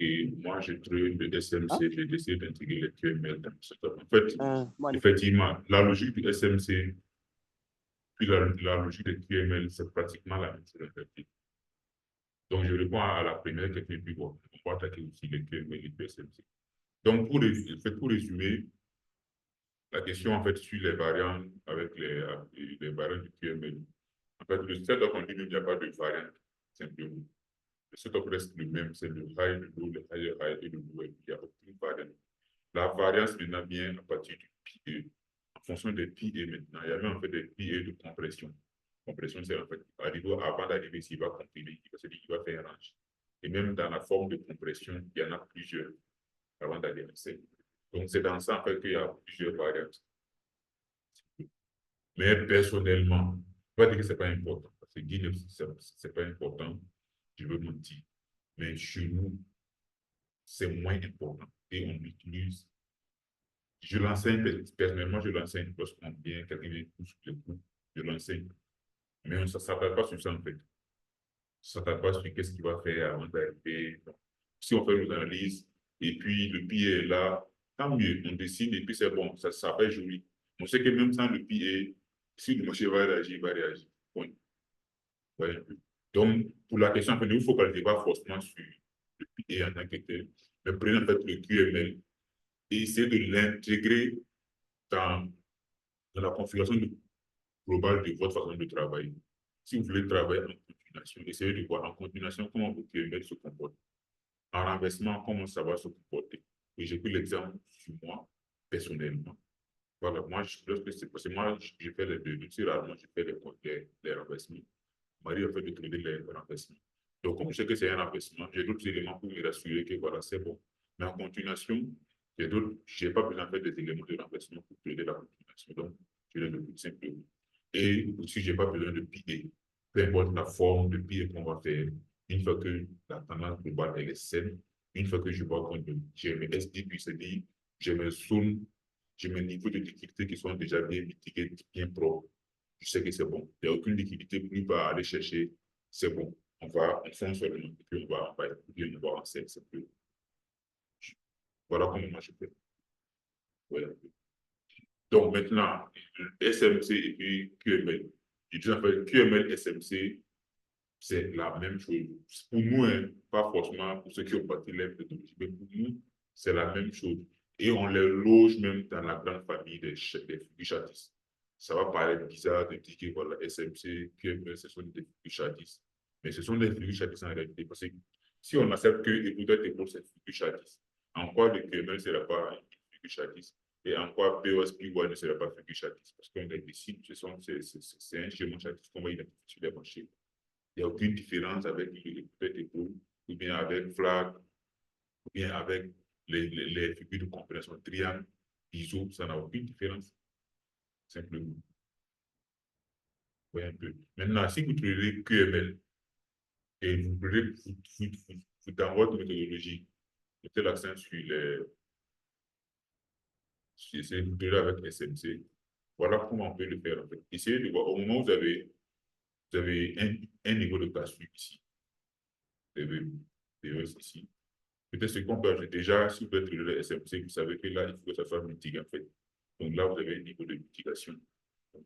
Et moi, je trouve le Hein? SMC, j'ai décidé d'intégrer le QML dans ce setup. En fait, Moi, effectivement, la logique du SMC, puis la logique du QML, c'est pratiquement la même chose. Donc, je réponds à la première question, puis bon, on va attaquer aussi le QML et le SMC. Donc, pour résumer, la question, en fait, sur les variantes avec les variantes du QML. En fait, le setup, on dit qu'il n'y a pas de variante, simplement. Le setup reste le même, c'est le high, le low, le high, le high et le low. Il n'y a aucune variante. La variance maintenant vient à partir du PE. En fonction des PE maintenant, il y a même en fait des PE de compression. Compression, c'est en fait, avant d'arriver, s'il va comprimer, il va faire un range. Et même dans la forme de compression, il y en a plusieurs avant d'aller en C. Donc, c'est dans ça en fait, qu'il y a plusieurs variantes. Mais personnellement, je ne vais pas dire que ce n'est pas important. Parce que dire que ce n'est pas important, je veux mentir. Mais chez nous, c'est moins important. Et on l'utilise. Je l'enseigne, personnellement, je l'enseigne lorsqu'on vient, quelqu'un vient sur le coup, je l'enseigne. Mais on ne s'attarde pas sur ça, en fait. On ne s'attarde pas sur qu'est-ce qu'il va faire avant d'arriver. Si on fait nos analyses, et puis le pied est là, tant mieux, on dessine, et puis c'est bon, ça fait joli. On sait que même sans le pied, si le marché va réagir, il va réagir. Point. Ouais. Donc, pour la question, en fait, il ne faut pas le débat forcément sur le pied en tant que tel. Mais prenez en fait le QML et essayez de l'intégrer dans la configuration globale de votre façon de travailler. Si vous voulez travailler en continuation, essayez de voir en continuation comment votre QML se comporte. En renversement, comment ça va se comporter. Et j'ai pris l'exemple sur moi, personnellement. Voilà, moi, parce que moi, je fais les deux. Aussi rarement, je fais les renversements. Marie a fait de trouver les renversements. Donc, comme je sais que c'est un renversement, j'ai d'autres éléments pour me rassurer que voilà, c'est bon. Mais en continuation, je n'ai pas besoin de faire des éléments de renversement pour trouver la continuation. Donc, je le plus simplement. Et aussi, je n'ai pas besoin de piller. Peu importe la forme de piller qu'on va faire, une fois que la tendance globale elle est saine, une fois que je vois que j'ai mes SDP, c'est-à-dire j'ai mes zones, j'ai mes niveaux de difficulté qui sont déjà bien mitigés, bien propres, je sais que c'est bon. Il n'y a aucune liquidité pour lui pas aller chercher, c'est bon. On fonce seulement, et puis on va écouter, on va avancer, c'est plus. Voilà comment moi je fais. Voilà. Donc maintenant, SMC et puis QML. Je dis en fait, QML, SMC, c'est la même chose. Pour nous, hein, pas forcément pour ceux qui ont parti les méthodologies, mais pour nous, c'est la même chose. Et on les loge même dans la grande famille des figures chatistes. Ça va paraître bizarre de dire que voilà, SMC, QML, ce sont des figures chatistes. Mais ce sont des figures chatistes en réalité. Parce que si on accepte que écouter épaule, c'est figure chatiste, en quoi le QML ne sera pas une figure chatiste? Et en quoi POSPY ne sera pas figure chatiste? Parce qu'on décide, c'est un schéma chatiste qu'on va identifier sur les marchés. Il n'y a aucune différence avec peut-être épaule, ou bien avec flag, ou bien avec les figures de compréhension triangle, ISO, ça n'a aucune différence, simplement. Ouais, un peu. Maintenant, si vous trouvez QML et vous voulez dans votre méthodologie, mettez l'accent sur vous trouvez avec SMC. Voilà comment on peut le faire en fait. Essayez de voir au moment où vous avez un niveau de cassure ici, vous avez ici. Peut-être ce qu'on peut ajouter déjà, si vous êtes le SMC, vous savez que là, il faut que ça soit mitigé en fait. Donc là, vous avez un niveau de mitigation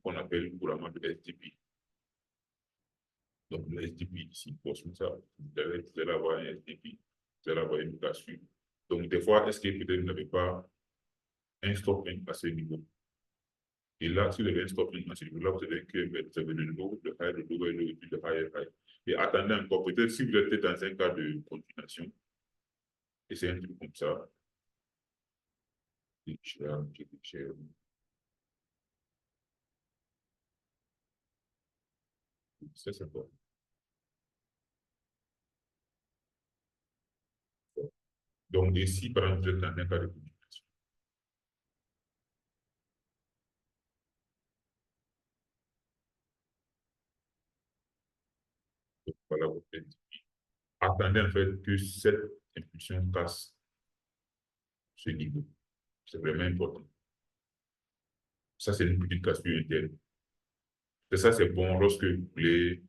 qu'on appelle couramment le SDP. Donc le SDP ici, pour ça, vous allez avoir un SDP, vous allez avoir une mitigation. Donc des fois, est-ce que peut-être vous n'avez pas un stopping à ce niveau? Et là, si vous avez un stopping à ce niveau-là, vous avez vous avez le low, le high, le low et le high, high. Et attendez encore, peut-être si vous êtes dans un cas de continuation, et c'est un truc comme ça, c'est bon. Donc, ici, par exemple, vous êtes dans un cas de communication. Donc, voilà, vous faites. Attendez en fait que cette impulsion passe ce niveau. C'est vraiment important. Ça, c'est une petite cassure interne. Et ça, c'est bon lorsque vous voulez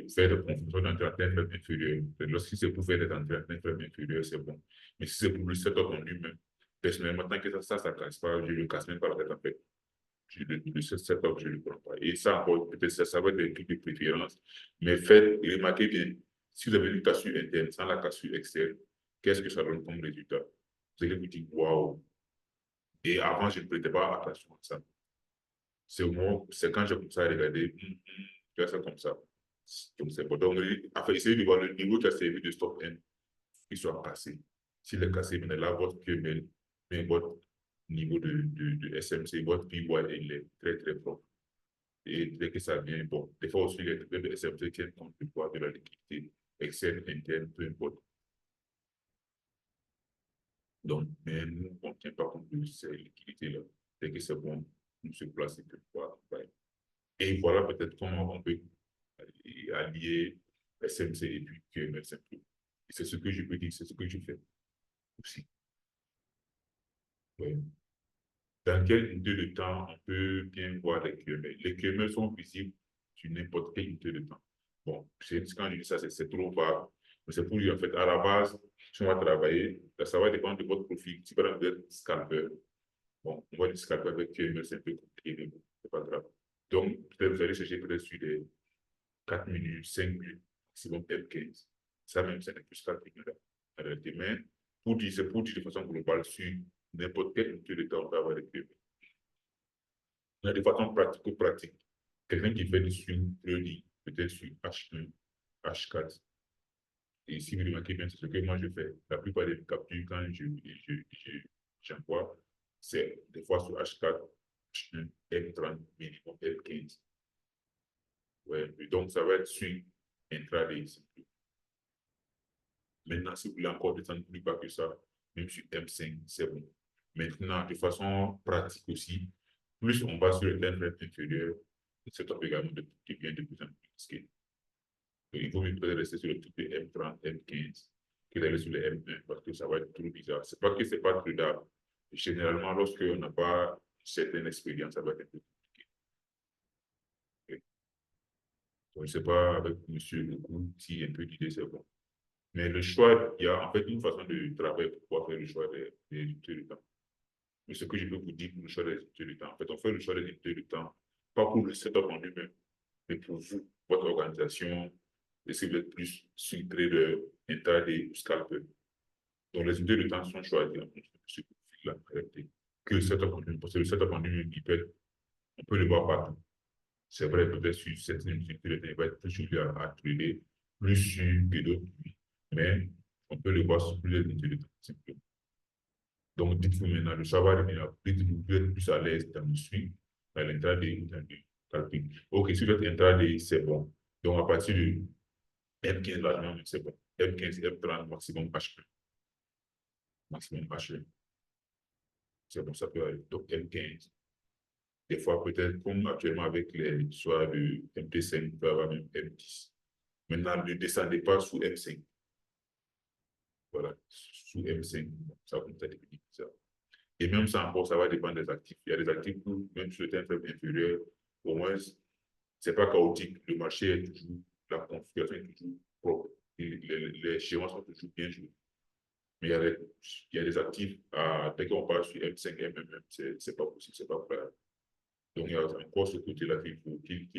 faire des configurations d'entrée à tête inférieure. Lorsque c'est pour faire des entrées à tête inférieure, c'est bon. Mais si c'est pour le setup en lui-même, personnellement, tant que ça ne casse pas, je ne le casse même pas la tête en fait. Le setup, je ne le prends pas. Et ça, encore, peut-être ça va être des trucs de préférence. Mais faites, remarquez bien, si vous avez une cassure interne sans la cassure externe, qu'est-ce que ça donne comme résultat? Vous allez vous dire, waouh! Et avant, je ne prêtais pas attention à ça. C'est quand j'ai commencé à regarder, tu vois ça comme ça. Donc, c'est bon. Donc, enfin, essayez de voir le niveau qui a servi de stop N, qu'il soit cassé. S'il est cassé, mais là, votre QML, mais votre niveau de SMC, votre PY, il est très, très fort. Et dès que ça vient, bon, des fois aussi, les trucs de SMC tiennent compte du poids de la liquidité externe, interne, peu importe. Donc, mais nous, on ne tient pas compte de ces liquidités-là. Dès que c'est bon, on se place et que pouvoir. Et voilà peut-être comment on peut allier SMC et puis QML simplement. Et c'est ce que je peux dire, c'est ce que je fais aussi. Ouais. Dans quelle unité de temps on peut bien voir les QML? Les QML sont visibles sur n'importe quelle unité de temps. Bon, quand je dis ça, c'est trop vague. Mais c'est pour dire, en fait, à la base, si on va travailler, ça va dépendre de votre profil. Si par exemple vous êtes scalper, bon, on va dire scalper avec QML, c'est un peu compliqué, mais bon, c'est pas grave. Donc, peut-être vous allez chercher peut-être sur des 4 minutes, 5 minutes, maximum F15. Ça même, c'est un plus 4 minutes en réalité. Mais c'est pour dire de façon globale sur n'importe quel unité de temps, on va avoir des QML. Il y a des façons pratico-pratiques. Quelqu'un qui fait du swing trading, peut-être sur H1, H4. Et si vous remarquez bien, c'est ce que moi je fais. La plupart des captures, quand j'envoie, c'est des fois sur H4, H1, M30, minimum M15. Ouais. Et donc, ça va être swing intraday. Maintenant, si vous voulez encore descendre plus bas que ça, même sur M5, c'est bon. Maintenant, de façon pratique aussi, plus on va sur le temps inférieur, c'est top également devient de plus en plus risqué. Donc, il vaut mieux peut-être rester sur le truc de M30, M15 que d'aller sur les M1 parce que ça va être trop bizarre. C'est pas que c'est pas trudable. Généralement, lorsqu'on n'a pas une certaine expérience, ça va être un peu compliqué. Okay. Donc, je ne sais pas avec monsieur Lecoux si un peu d'idée c'est bon. Mais le choix, il y a en fait une façon de travailler pour pouvoir faire le choix des unités de temps. Mais ce que je peux vous dire pour le choix des unités de temps, en fait, on fait le choix des unités de temps, pas pour le setup en lui-même, mais pour vous, votre organisation, et si vous êtes plus swing trader, intraday ou scalper. Donc, les unités de temps sont choisies en fonction de ce profil-là, en réalité, que le setup en lui-même. Parce que le setup en lui-même, on peut le voir partout. C'est vrai, peut-être sur certaines unités de temps, il va être plus suivi à trader, plus sûr que d'autres, mais on peut le voir sur plusieurs unités de temps, simplement. Donc, dites-vous maintenant, le savoir devenir vous êtes plus à l'aise dans le swing, dans l'intraday ou dans le scalping. Ok, si vous êtes intraday, c'est bon. Donc, à partir de M15, là, c'est bon. M15, M30, maximum H1. Maximum H1. C'est bon, ça peut aller. Donc, M15. Des fois, peut-être, comme actuellement avec les soirs de MT5, vous peut avoir même M10. Maintenant, ne descendez pas sous M5. Voilà, sous M5. Ça va peut-être devenir bizarre. Et même ça encore, ça va dépendre des actifs. Il y a des actifs où, même sur le temps faible inférieur, au moins, c'est pas chaotique. Le marché est toujours, la configuration est toujours propre. Les schémas sont toujours bien joués. Mais il y a des actifs, dès qu'on passe sur M5, MMM, c'est pas possible, c'est pas vrai. Donc, il y a encore ce côté-là qu'il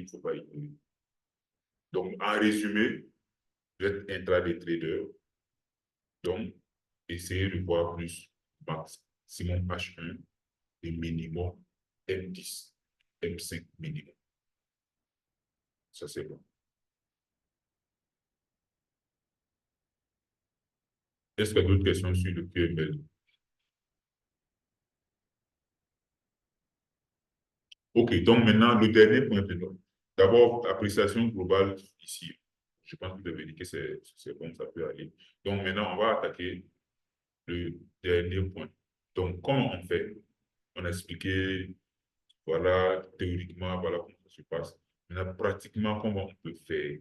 faut pas ignorer. Donc, en résumé, vous êtes intraday trader, donc, essayez de voir plus maximum H1 et minimum M10, M5 minimum. Ça, c'est bon. Est-ce qu'il y a d'autres questions sur le QML? OK, donc maintenant, le dernier point de note. D'abord, appréciation globale ici. Je pense que vous avez dit que c'est bon, ça peut aller. Donc maintenant, on va attaquer le dernier point. Donc, comment on fait? On a expliqué, voilà, théoriquement, voilà comment ça se passe. Maintenant, pratiquement, comment on peut faire?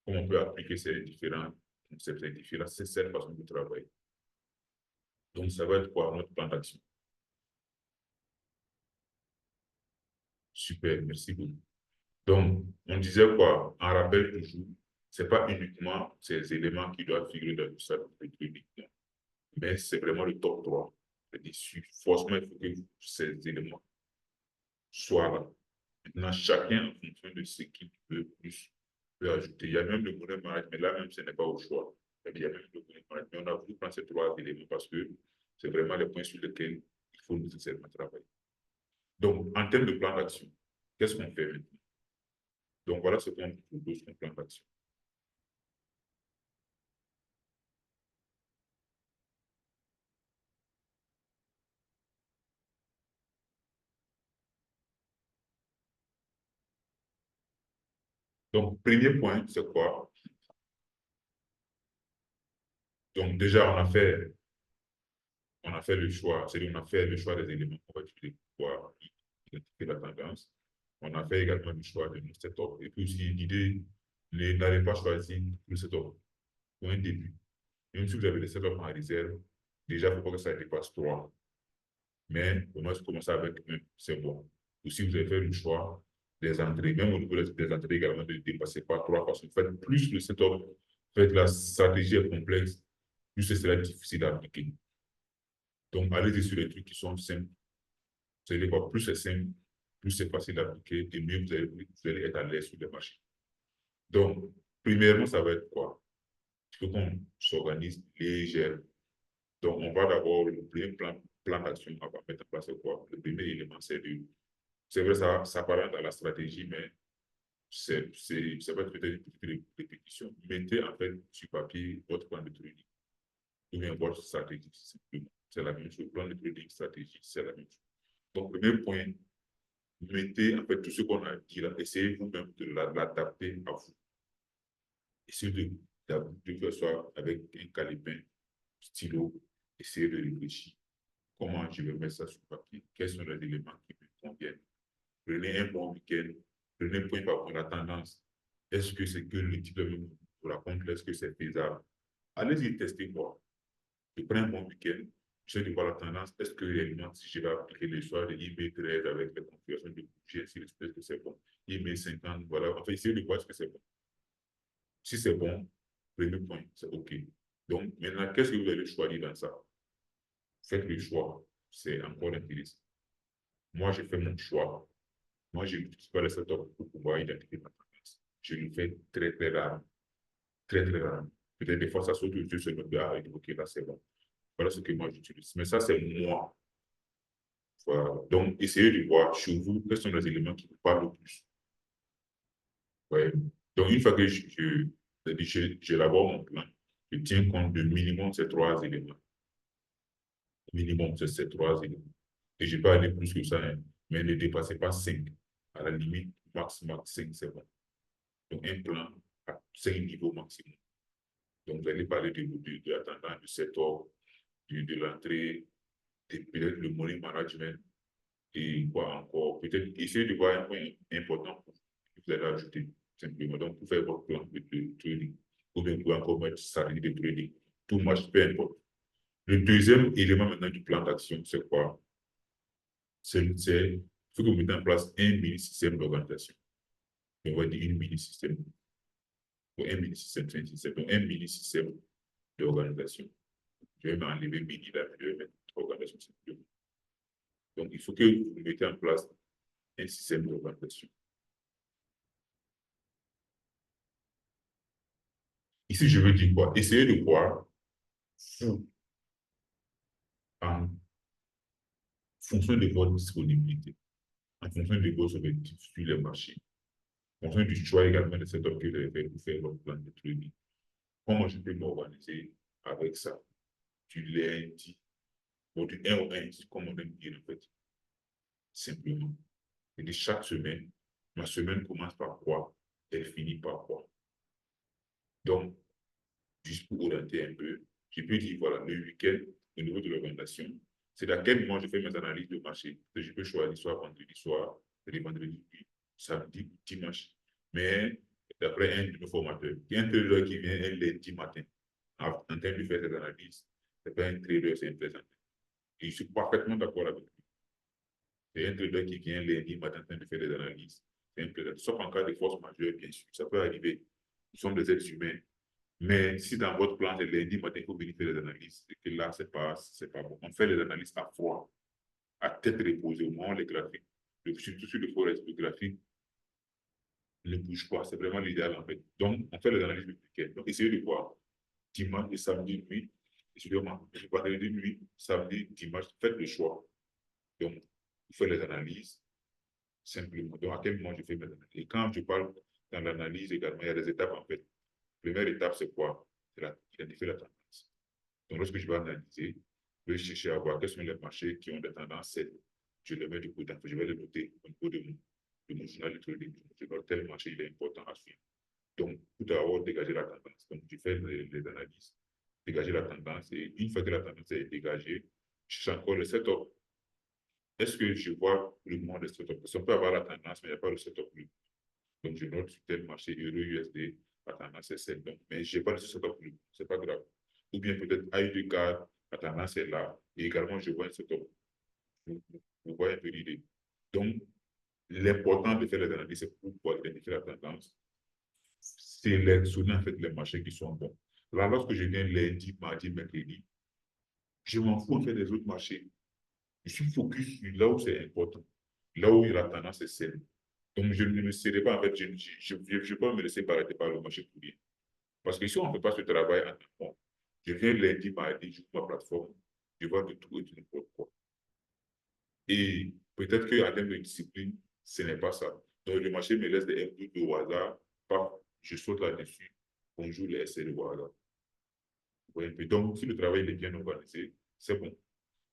Comment on peut appliquer ces différents concepts, cette façon de travailler? Donc, ça va être quoi notre plan d'action? Super, merci beaucoup. Donc, on disait quoi? On rappelle toujours ce n'est pas uniquement ces éléments qui doivent figurer dans le stade de trading, mais c'est vraiment le top 3. Forcément, il faut que ces éléments soient là. Maintenant, chacun, en fonction de ce qu'il veut plus, peut ajouter. Il y a même le money management, mais là même, ce n'est pas au choix. Il y a même le money management. Mais on a voulu prendre ces 3 éléments parce que c'est vraiment les points sur lesquels il faut nécessairement travailler. Donc, en termes de plan d'action, qu'est-ce qu'on fait maintenant? Donc, voilà ce qu'on propose comme plan d'action. Donc, premier point, c'est quoi? Donc, déjà, on a fait le choix, c'est-à-dire on a fait le choix des éléments qu'on va utiliser pour pouvoir identifier la tendance. On a fait également le choix de nos setups. Et puis aussi, l'idée, n'allez pas choisir le setup pour un début. Même si vous avez des setups en réserve, déjà, il ne faut pas que ça dépasse 3. Mais au moins, commencer avec un, c'est bon. Ou si vous avez fait le choix des entrées, même au niveau des entrées également, de ne dépasser pas 3, parce que faites plus le setup, faites la stratégie est complexe, plus ce sera difficile à appliquer. Donc, allez-y sur les trucs qui sont simples. Vous allez voir, plus c'est simple, plus c'est facile à appliquer, et mieux vous allez être à l'aise sur le marché. Donc, premièrement, ça va être quoi? Il faut qu'on s'organise légèrement. Donc, on va d'abord, le premier plan d'action qu'on va mettre en place, c'est quoi? Le premier élément, c'est vrai, ça s'apparente à la stratégie, mais ça va être peut-être une petite répétition. Mettez en fait sur papier votre plan de trading, ou bien votre stratégie, simplement. C'est la même chose. Plan de trading, stratégie, c'est la même chose. Donc, premier point, mettez en fait tout ce qu'on a dit là, essayez vous-même de l'adapter à vous. Essayez de faire ça avec un calepin, stylo, essayez de réfléchir. Comment je vais mettre ça sur papier? Quels sont les éléments qui me conviennent? Prenez un bon week-end, prenez point par point la tendance. Est-ce que c'est que le type de vous raconte? Est-ce que c'est faisable? Allez-y tester quoi. Je prends un bon week-end, je vais voir la tendance. Est-ce que réellement, si je vais appliquer les choix de IB 13 avec la configuration de bougie, est-ce que c'est bon? IB 50, voilà. Enfin, essayez de voir ce que c'est bon. Si c'est bon, premier point, c'est OK. Donc, maintenant, qu'est-ce que vous allez choisir dans ça? Faites le choix. C'est encore intéressant. Moi, j'ai fait mon choix. Moi, je n'utilise pas le setup pour pouvoir identifier ma tendance. Je le fais très, très rare. Très, très rare. Peut-être des fois, ça saute aux yeux sur le gars et OK, là, c'est bon. Voilà ce que moi, j'utilise. Mais ça, c'est moi. Voilà. Donc, essayez de voir chez vous quels sont les éléments qui vous parlent le plus. Ouais. Donc, une fois que j'élabore mon plan, je tiens compte de minimum ces 3 éléments. Minimum, c'est ces 3 éléments. Et je ne vais pas aller plus que ça, hein, mais ne dépassez pas 5. À la limite, maximum 5, c'est bon. Donc, un plan à 5 niveaux maximum. Donc, vous allez parler de la tendance, du secteur, de l'entrée, peut-être le money management et quoi encore. Peut-être essayer de voir un point important que vous allez ajouter simplement. Donc, pour faire votre plan de trading, ou bien pour encore mettre stratégie de trading, tout marche, peu importe. Le deuxième élément maintenant du plan d'action, c'est quoi? Il faut que vous mettez en place un mini-système d'organisation. On va dire une mini-système, ou un mini-système, c'est un système, donc un mini-système d'organisation. Je vais m'enlever mini là, je vais mettre organisation simplement. Donc, il faut que vous mettez en place un système d'organisation. Ici, je veux dire quoi? Essayez de voir vous, en fonction de votre disponibilité, en fonction de vos objectifs sur les marchés, en fonction du choix également de cet homme que vous avez fait pour faire votre plan de trading. Comment je peux m'organiser avec ça? Du lundi, ou du 1 au 1, comme on aime dire en fait, simplement. Et de chaque semaine, ma semaine commence par quoi? Elle finit par quoi? Donc, juste pour orienter un peu, je peux dire, voilà, le week-end, au niveau de l'organisation, c'est à quel moment je fais mes analyses de marché. Je peux choisir soit vendredi, soit le vendredi, samedi, dimanche. Mais d'après un de nos formateurs, il y a un trader qui vient un lundi matin en train de faire des analyses. Ce n'est pas un trader, c'est un présenté. Et je suis parfaitement d'accord avec lui. C'est un trader qui vient lundi matin en train de faire des analyses. C'est un présenté. Sauf en cas de force majeure, bien sûr, ça peut arriver. nous sommes des êtres humains. Mais si dans votre plan, c'est lundi matin, il faut venir faire les analyses, et que là, c'est pas bon. On fait les analyses à froid, à tête reposée, au moment où les graphiques, surtout sur le forest, le graphique ne bouge pas. C'est vraiment l'idéal, en fait. Donc, on fait les analyses du week-end. Donc, essayez de voir dimanche et samedi nuit, excusez-moi, vendredi nuit, samedi, dimanche, faites le choix. Donc, vous faites les analyses simplement. Donc, à quel moment je fais mes analyses? Et quand je parle dans l'analyse également, il y a des étapes, en fait. La première étape, c'est quoi? C'est d'identifier la tendance. Donc, lorsque je vais analyser, je vais chercher à voir quels sont les marchés qui ont des tendances saines. Je les mets du côté, je vais les noter au niveau de mon journal de trading. Je vais tel marché, il est important à suivre. Donc, tout d'abord, dégager la tendance. Donc, je fais les analyses, dégager la tendance. Et une fois que la tendance est dégagée, je cherche encore le setup. Est-ce que je vois le moment de setup? Parce qu'on peut avoir la tendance, mais il n'y a pas le setup. Donc, je note sur tel marché euro-USD, la tendance est celle. Donc, mais je n'ai pas le setup. Ce n'est pas grave. Ou bien peut-être AUD4, la tendance est là. Et également, je vois un setup. Vous voyez un peu l'idée. Donc, l'important de faire les analyses, c'est pour pouvoir identifier la tendance. Sélectionner en fait les marchés qui sont bons. Là, lorsque je viens lundi, mardi, mercredi, je m'en fous en fait des autres marchés. Je suis focus sur là où c'est important, là où la tendance est saine. Donc, je ne me serai pas, en fait, je ne vais pas me laisser paraître par le marché pour rien. Parce que si on ne fait pas ce travail en amont, je viens lundi, mardi, j'ouvre ma plateforme, je vois que tout est n'importe quoi. Et peut-être qu'en termes de discipline, ce n'est pas ça. Donc, le marché me laisse des M2 au hasard, paf, je saute là-dessus, on joue les SL au hasard. Ouais, donc, si le travail est bien organisé, c'est bon.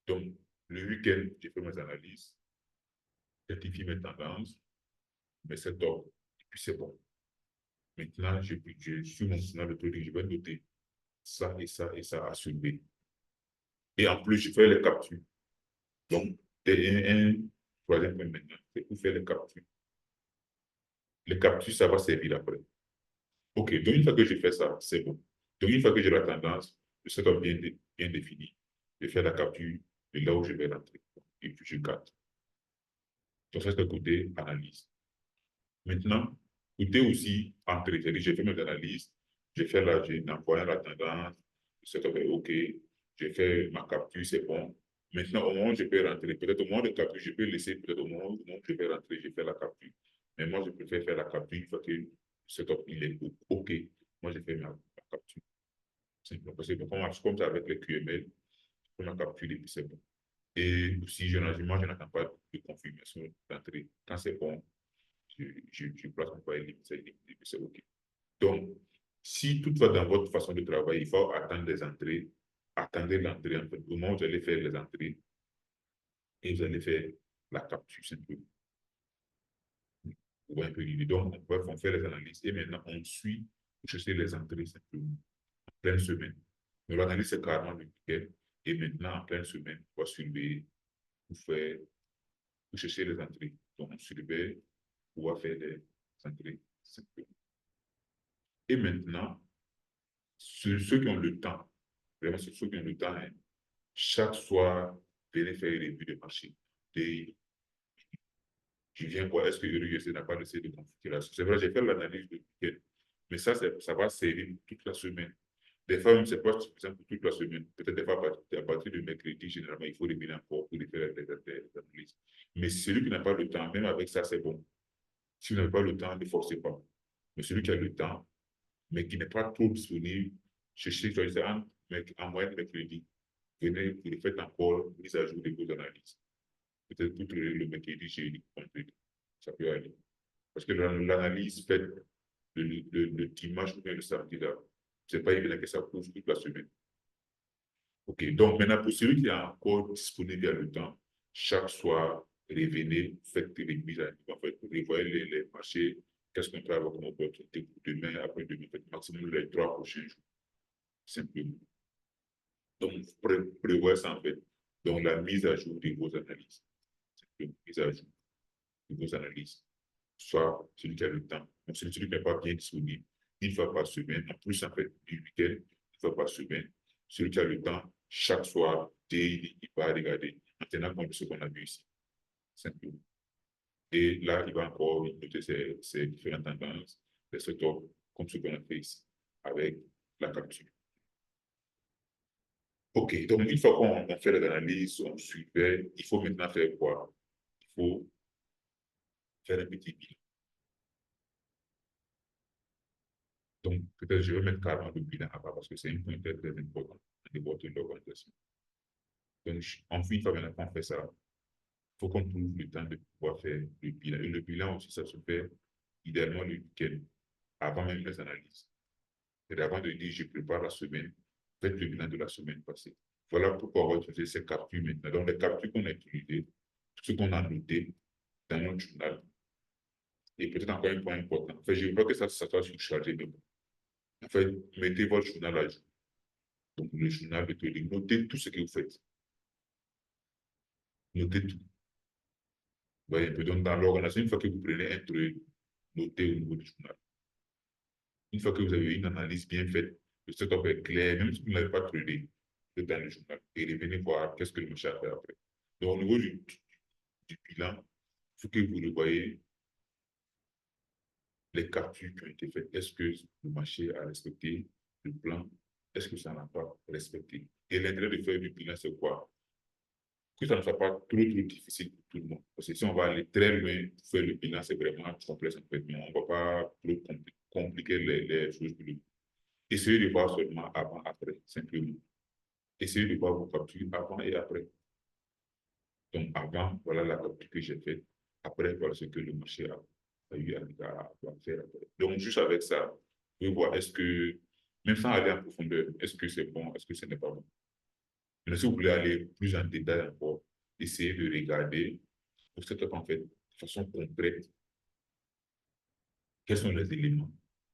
Donc, le week-end, j'ai fait mes analyses, certifie mes tendances, mes setups, et puis c'est bon. Maintenant, je suis mon signal de trading, je vais noter ça et ça et ça à soulever. Et en plus, je fais les captures. Donc, un troisième point maintenant, c'est pour faire les captures. Les captures, ça va servir après. OK, donc une fois que j'ai fait ça, c'est bon. Donc, une fois que j'ai la tendance, le setup bien défini, je fais la capture de là où je vais rentrer. Et puis, je capte. Donc, ça, c'est le côté analyse. Maintenant, côté aussi entrée. C'est-à-dire, j'ai fait mes analyses, j'ai envoyé la tendance, le setup est OK, j'ai fait ma capture, c'est bon. Maintenant, au moment où je peux rentrer, peut-être au moment de capture, je peux laisser, peut-être au moment où je vais rentrer, j'ai fait la capture. Mais moi, je préfère faire la capture une fois que le setup il est OK. Moi, j'ai fait ma capture. Simplement. Parce que on marche comme ça avec les QML, on a capturé, puis c'est bon. Et si moi, je n'attends pas de confirmation d'entrée. Quand c'est bon, je place mon file, c'est OK. Donc, si toutefois dans votre façon de travailler, il faut attendre les entrées, attendez l'entrée en fait. Au moment où vous allez faire les entrées et vous allez faire la capture simplement. Vous voyez un peu l'idée. Donc, on fait les analyses et maintenant on suit pour chercher les entrées simplement en pleine semaine. Mais l'analyse, c'est carrément le week-end. Et maintenant, en pleine semaine, on va surveiller pour faire, pour chercher les entrées. Donc, on surveille pour faire les entrées simplement. Et maintenant, ceux qui ont le temps, vraiment ceux qui ont le temps, hein, chaque soir, venez faire une revue de marché. Et je viens voir, est-ce que l'USD n'a pas laissé de configuration? C'est vrai, j'ai fait l'analyse de week-end, mais ça va servir toute la semaine. Des fois, même, c'est pas suffisant pour toute la semaine. Peut-être des fois, à partir de mercredi, généralement, il faut revenir encore pour faire les analyses. Mais celui qui n'a pas le temps, même avec ça, c'est bon. Si vous n'avez pas le temps, ne forcez pas. Mais celui qui a le temps, mais qui n'est pas trop disponible, cherchez, en moyenne mercredi. Venez, vous faites encore mise à jour de vos analyses. Peut-être tout le mercredi, j'ai compris. Ça peut aller. Parce que l'analyse faite le dimanche ou bien le samedi, là, c'est pas évident que ça couvre toute la semaine. OK. Donc, maintenant, pour celui qui est encore disponible à le temps, chaque soir, revenez, faites des mises à jour. En fait, revoyez les marchés. Qu'est-ce qu'on peut avoir comme opportunité pour demain, après-demain, maximum les 3 prochains jours. Simplement. Donc, prévoyez ça en fait. Donc, la mise à jour de vos analyses. Mise à jour de vos analyses. Soit celui qui a le temps, donc celui qui n'est pas bien disponible, une fois par semaine, en plus en fait du week-end, une fois par semaine. Celui qui a le temps, chaque soir, il va regarder, en tenant compte de ce qu'on a vu ici. Simplement. Et là, il va encore noter ses différentes tendances, les setups, comme ce qu'on a fait ici, avec la capture. OK, donc une fois qu'on fait l'analyse, on suivait, il faut maintenant faire quoi? Il faut faire un petit bilan. Donc, peut-être je vais mettre carrément le bilan à part parce que c'est un point très, très important de votre l'organisation. Donc, ensuite, une fois maintenant qu'on fait ça, il faut qu'on trouve le temps de pouvoir faire le bilan. Et le bilan aussi, ça se fait idéalement le week-end, avant même les analyses. Et avant de dire, je prépare la semaine, faites le bilan de la semaine passée. Voilà pourquoi on va utiliser ces captures maintenant. Donc, les captures qu'on a utilisées, tout ce qu'on a noté dans notre journal, et peut-être encore un point important. En fait, je veux pas que ça soit surchargé, mais bon. En fait, mettez votre journal à jour. Donc, le journal de trading, notez tout ce que vous faites. Notez tout. Vous voyez un peu. Donc, dans l'organisation, une fois que vous prenez un trade, notez au niveau du journal. Une fois que vous avez une analyse bien faite, le setup est clair, même si vous n'avez pas tradé, vous êtes dans le journal et revenez voir qu'est-ce que le marché a fait après. Donc, au niveau du bilan, il faut que vous revoyez les captures qui ont été faites. Est-ce que le marché a respecté le plan? Est-ce que ça n'a pas respecté? Et l'intérêt de faire du bilan, c'est quoi? Que ça ne soit pas trop, trop difficile pour tout le monde. Parce que si on va aller très loin pour faire le bilan, c'est vraiment complexe en fait. Mais on ne va pas trop compliquer les choses pour le. Essayez de voir seulement avant, après, simplement. Essayez de voir vos captures avant et après. Donc, avant, voilà la capture que j'ai faite. Après, voilà ce que le marché a eu à faire après. Donc, juste avec ça, vous pouvez voir est-ce que, même sans aller en profondeur, est-ce que c'est bon, est-ce que ce n'est pas bon. Mais si vous voulez aller plus en détail encore, essayez de regarder pour cette en fait, de façon concrète, quels sont les éléments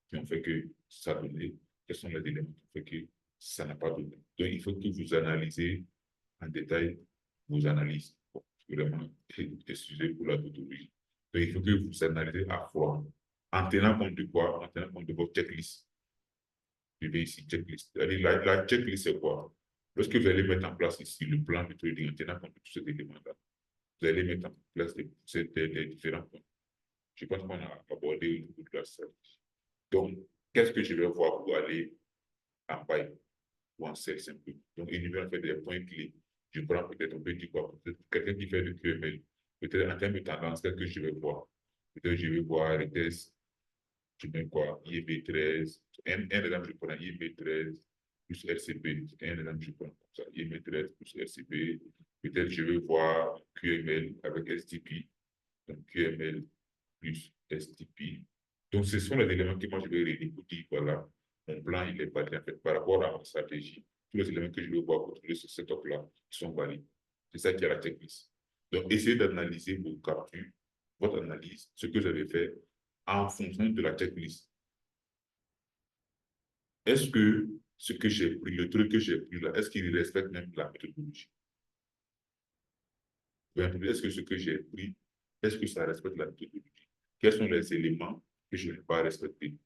qui ont fait que ça a donné, quels sont les éléments qui ont fait que ça n'a pas donné. Donc, il faut que vous analysez en détail vos analyses. Bon, vraiment, excusez pour la tautologie. Donc, il faut que vous analysez à fond, en tenant compte de quoi? En tenant compte de votre checklist. Je vais ici, checklist. La checklist, c'est quoi? Lorsque vous allez mettre en place ici le plan de trading en tenant compte de tous ces éléments-là, vous allez mettre en place des différents points. Je pense qu'on a abordé au niveau de la stratégie. Donc, qu'est-ce que je vais voir pour aller en buy ou en sell simplement? Donc, énumérer en fait des points clés. Je prends peut-être, on peut dire quoi? Peut-être quelqu'un qui fait du QML. Peut-être en termes de tendance, qu'est-ce que je vais voir? Peut-être je vais voir les tests, je mets quoi? IEB 13. Un exemple, je prends IEB 13 plus RCB. Un exemple, je prends comme ça. IEB 13 plus RCB. Peut-être je vais voir QML avec STP. Donc, QML plus STP. Donc, ce sont les éléments que moi, je vais réunir pour dire, voilà, mon plan, il est valide en fait par rapport à ma stratégie. Tous les éléments que je vais voir pour trouver ce setup-là sont valides. C'est ça qui est la checklist. Donc, essayez d'analyser vos captures, votre analyse, ce que vous avez fait en fonction de la checklist. Est-ce que ce que j'ai pris, le truc que j'ai pris là, est-ce qu'il respecte même la méthodologie? Est-ce que ce que j'ai pris, est-ce que ça respecte la méthodologie? Quels sont les éléments que je n'ai pas respectés?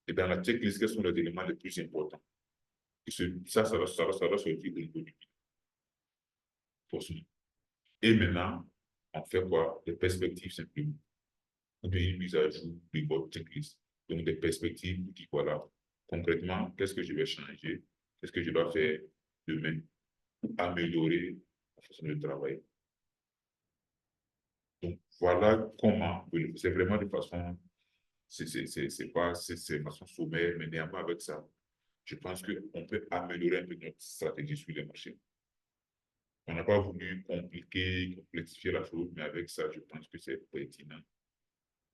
Et dans la checklist, quels sont les éléments les plus importants? Et ça doit sortir au niveau du forcément. Et maintenant, on fait quoi? Des perspectives simplement. Ou bien une mise à jour de votre checklist. Donc, des perspectives où dit voilà, concrètement, qu'est-ce que je vais changer? Qu'est-ce que je dois faire demain pour améliorer la façon de travailler? Donc, voilà comment, c'est vraiment de façon, c'est pas, c'est façon sommaire, mais néanmoins avec ça, je pense qu'on peut améliorer un peu notre stratégie sur les marchés. On n'a pas voulu compliquer, complexifier la chose, mais avec ça, je pense que c'est pertinent.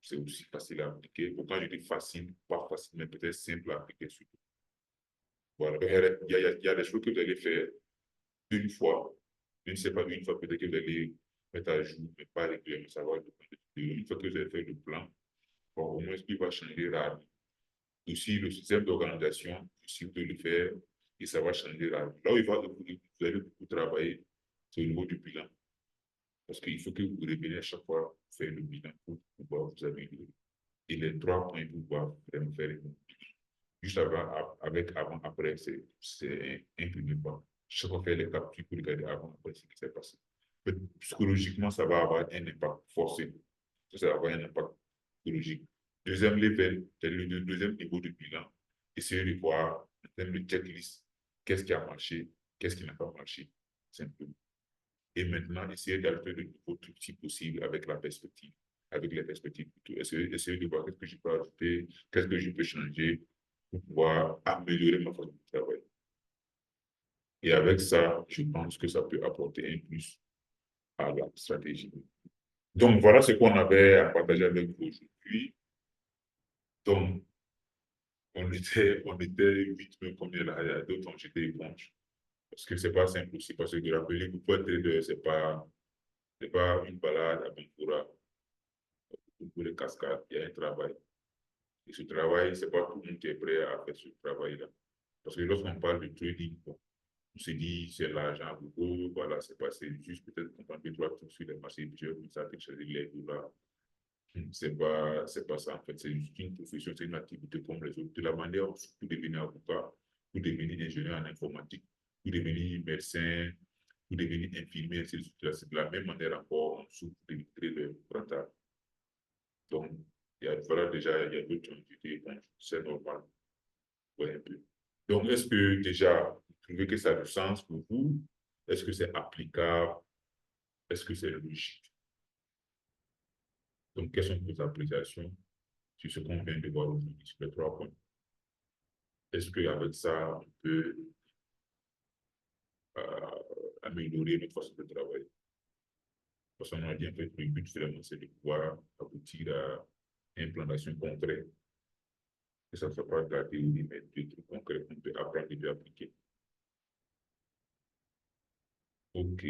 C'est aussi facile à appliquer. Pourtant, je dis facile, pas facile, mais peut-être simple à appliquer surtout. Voilà. Il y a des choses que vous allez faire une fois. Je ne sais pas, une fois peut-être que vous allez mettre à jour, mais pas régulièrement, ça va dépendre. Une fois que vous avez fait le plan, bon, au moins, il va changer rapidement. Aussi, le système d'organisation, si vous devez le faire, et ça va changer rapidement. Là où vous allez beaucoup travailler, c'est au niveau du bilan. Parce qu'il faut que vous reveniez à chaque fois faire le bilan pour pouvoir vous améliorer. Et les 3 points pour pouvoir vraiment faire le bilan. Juste avant, avec avant, après, c'est imprimé pas. Chaque fois faire les captures pour regarder avant, après ce qui s'est passé. Mais psychologiquement, ça va avoir un impact forcé. Ça va avoir un impact psychologique. Deuxième level, c'est le deuxième niveau de bilan. Essayer de voir en termes de checklist, qu'est-ce qui a marché, qu'est-ce qui n'a pas marché, simplement. Et maintenant, essayer d'ajouter le niveau tout petit possible avec la perspective, avec les perspectives plutôt. Essayer de voir qu'est-ce que je peux ajouter, qu'est-ce que je peux changer pour pouvoir améliorer ma façon de travailler. Et avec ça, je pense que ça peut apporter un plus à la stratégie. Donc, voilà ce qu'on avait à partager avec vous aujourd'hui. Donc, on était 8, mais combien là? Il y a d'autres, j'étais éponge. Parce que c'est pas simple aussi, parce que de rappeler que pour être trader, c'est pas une balade à Bankura, pour les cascades, il y a un travail. Et ce travail, c'est pas tout le monde qui est prêt à faire ce travail-là. Parce que lorsqu'on parle de trading, bon, on se dit c'est l'argent beaucoup, voilà, c'est juste peut-être comprendre deux, trois trucs sur les marchés, plusieurs comme ça, télécharger les dollars. C'est pas ça, en fait. C'est juste une profession, c'est une activité comme les autres. De la manière où pour devenir avocat, pour devenir ingénieur en informatique, pour devenir médecin, pour devenir infirmier, c'est de la même manière encore en dessous pour devenir trader rentable. Donc, voilà, déjà, il y a d'autres qui ont dit, bon, c'est normal. Ouais, un peu. Donc, est-ce que déjà, vous trouvez que ça a du sens pour vous? Est-ce que c'est applicable? Est-ce que c'est logique? Donc, quelles sont vos appréciations sur ce qu'on vient de voir aujourd'hui, sur les 3 points? Est-ce qu'avec ça, on peut améliorer notre façon de travailler? Parce qu'on a dit en fait que le but, finalement, c'est de pouvoir aboutir à un plan d'action concret. Que ça ne soit pas de la théorie, mais des trucs concrets qu'on peut apprendre et appliquer. OK.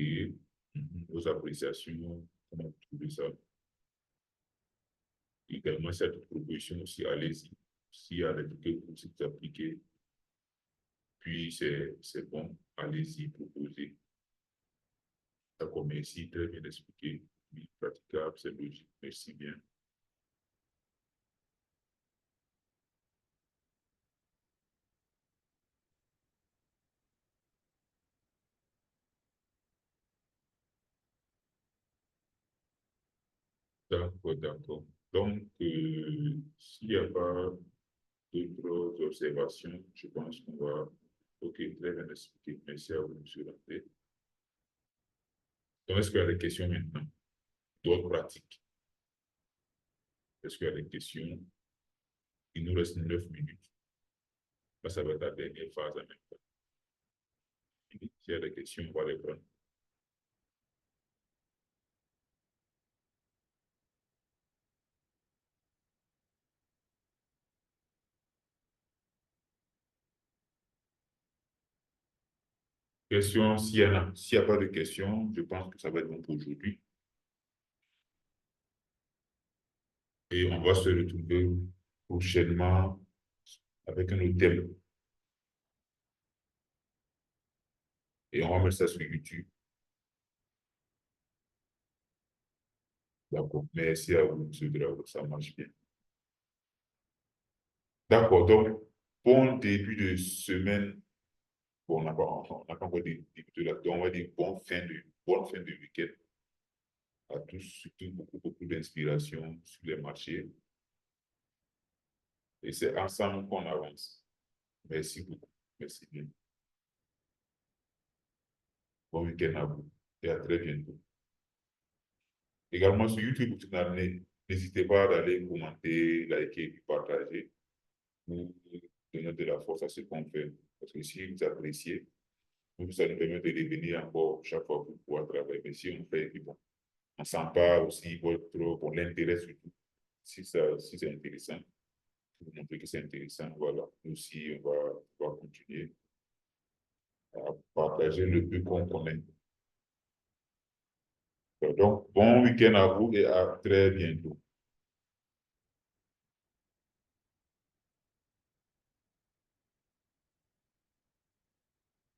Vos appréciations, comment vous trouvez ça? Également, cette proposition aussi, allez-y. S'il y a des trucs que vous appliquer, puis c'est bon, allez-y, proposez. D'accord, merci, très bien expliqué. Oui, praticable, c'est logique. Merci bien. D'accord, d'accord. Donc, s'il n'y a pas d'autres observations, je pense qu'on va. OK, très bien expliqué. Merci à vous, M. Lanté. Donc, est-ce qu'il y a des questions maintenant? D'autres pratiques? Est-ce qu'il y a des questions? Il nous reste 9 minutes. Là, ça va être la dernière phase en même temps. S'il y a des questions, on va les prendre. Questions, s'il y en a. S'il n'y a pas de questions, je pense que ça va être bon pour aujourd'hui. Et on va se retrouver prochainement avec un autre thème. Et on va mettre ça sur YouTube. D'accord. Merci à vous, M. Drago. Ça marche bien. D'accord. Donc, bon début de semaine. Bon, on n'a pas encore débuté là. Donc, on va dire bonne fin de week-end à tous. Surtout beaucoup, beaucoup d'inspiration sur les marchés. Et c'est ensemble qu'on avance. Merci beaucoup. Merci bien. Bon week-end à vous et à très bientôt. Également sur YouTube, n'hésitez pas d'aller commenter, liker et partager pour donner de la force à ce qu'on fait. Parce que si vous appréciez, ça nous permet de revenir encore chaque fois pour pouvoir travailler. Mais si on fait, bon, on sent pas aussi l'intérêt surtout. Si c'est intéressant, vous montrer que c'est intéressant, voilà. Nous aussi, on va continuer à partager le peu qu'on connaît. Donc, bon week-end à vous et à très bientôt.